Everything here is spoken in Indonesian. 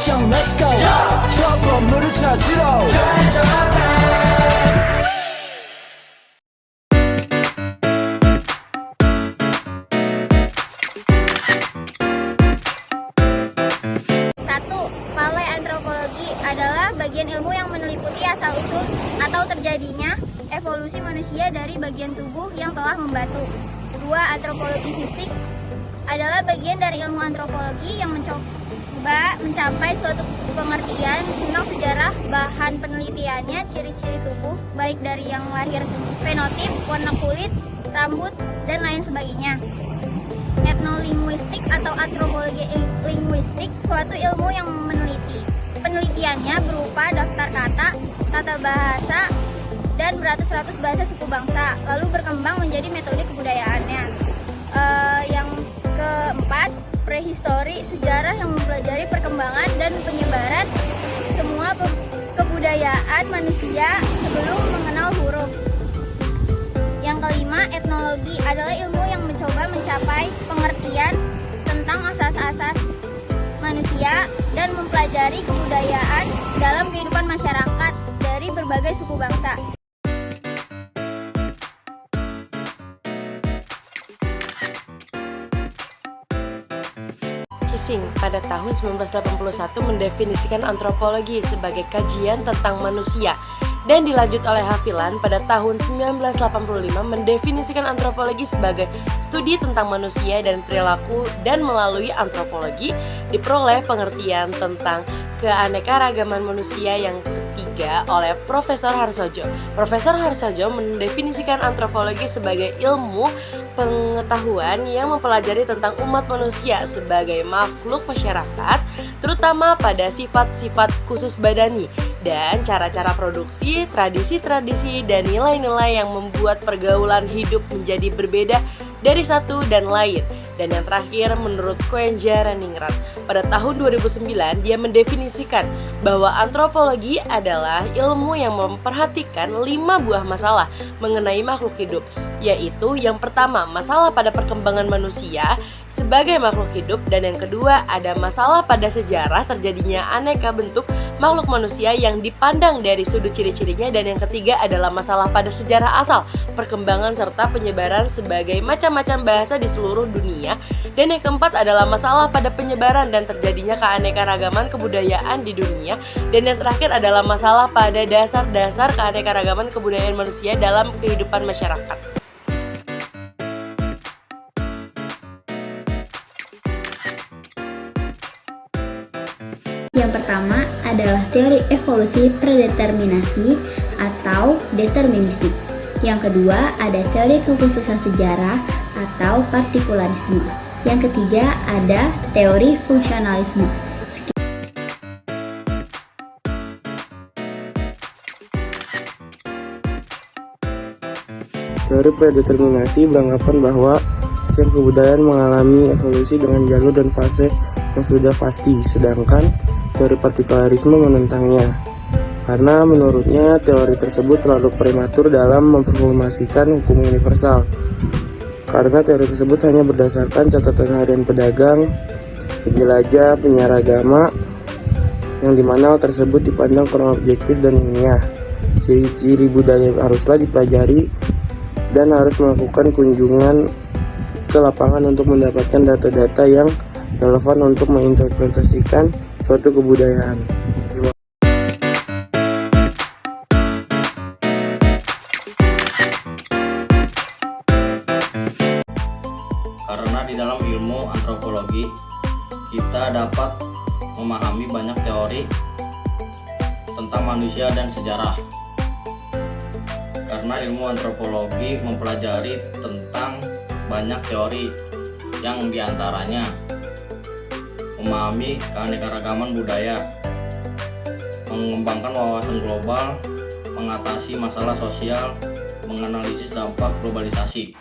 action let's go 저 건물을 찾으러 Satu, paleantropologi adalah bagian ilmu yang meneliputi asal-usul atau terjadinya evolusi manusia dari bagian tubuh yang telah membatu. Dua, antropologi fisik adalah bagian dari ilmu antropologi yang mencoba mencapai suatu pengertian tentang sejarah bahan penelitiannya, ciri-ciri tubuh, baik dari yang lahir fenotip, warna kulit, rambut, dan lain sebagainya. Etnolinguistik atau antropologi linguistik, suatu ilmu yang meneliti. Penelitiannya berupa daftar kata, tata bahasa, dan beratus-ratus bahasa suku bangsa, lalu berkembang menjadi metode kebudayaannya. Yang keempat, prehistori, sejarah yang mempelajari perkembangan dan penyebaran semua kebudayaan manusia sebelum mengenal huruf. Yang kelima, etnologi adalah ilmu yang mencoba mencapai pengertian tentang asas-asas manusia dan mempelajari kebudayaan dalam kehidupan masyarakat dari berbagai suku bangsa. Kissing pada tahun 1981 mendefinisikan antropologi sebagai kajian tentang manusia, dan dilanjut oleh Haviland pada tahun 1985 mendefinisikan antropologi sebagai studi tentang manusia dan perilaku, dan melalui antropologi diperoleh pengertian tentang keanekaragaman manusia. Yang ketiga oleh Profesor Harsojo. Profesor Harsojo mendefinisikan antropologi sebagai ilmu pengetahuan yang mempelajari tentang umat manusia sebagai makhluk masyarakat, terutama pada sifat-sifat khusus badani dan cara-cara produksi, tradisi-tradisi, dan nilai-nilai yang membuat pergaulan hidup menjadi berbeda dari satu dan lain. Dan yang terakhir, menurut Koenja Reningrat, pada tahun 2009 dia mendefinisikan bahwa antropologi adalah ilmu yang memperhatikan 5 buah masalah mengenai makhluk hidup, yaitu yang pertama, masalah pada perkembangan manusia sebagai makhluk hidup, dan yang kedua ada masalah pada sejarah terjadinya aneka bentuk makhluk manusia yang dipandang dari sudut ciri-cirinya, dan yang ketiga adalah masalah pada sejarah asal, perkembangan serta penyebaran sebagai macam-macam bahasa di seluruh dunia, dan yang keempat adalah masalah pada penyebaran dan terjadinya keanekaragaman kebudayaan di dunia, dan yang terakhir adalah masalah pada dasar-dasar keanekaragaman kebudayaan manusia dalam kehidupan masyarakat. Yang pertama adalah teori evolusi predeterminasi atau deterministik. Yang kedua ada teori kekhususan sejarah atau partikularisme. Yang ketiga ada teori fungsionalisme. Teori predeterminasi beranggapan bahwa setiap kebudayaan mengalami evolusi dengan jalur dan fase yang sudah pasti, sedangkan teori partikularisme menentangnya, karena menurutnya teori tersebut terlalu prematur dalam memformulasikan hukum universal, karena teori tersebut hanya berdasarkan catatan harian pedagang, penjelajah, penyiar agama, yang dimana hal tersebut dipandang kurang objektif dan ilmiah. Ciri-ciri budaya haruslah dipelajari dan harus melakukan kunjungan ke lapangan untuk mendapatkan data-data yang relevan untuk menginterpretasikan suatu kebudayaan. Karena di dalam ilmu antropologi kita dapat memahami banyak teori tentang manusia dan sejarah. Karena ilmu antropologi mempelajari tentang banyak teori yang diantaranya memahami keanekaragaman budaya, mengembangkan wawasan global, mengatasi masalah sosial, menganalisis dampak globalisasi.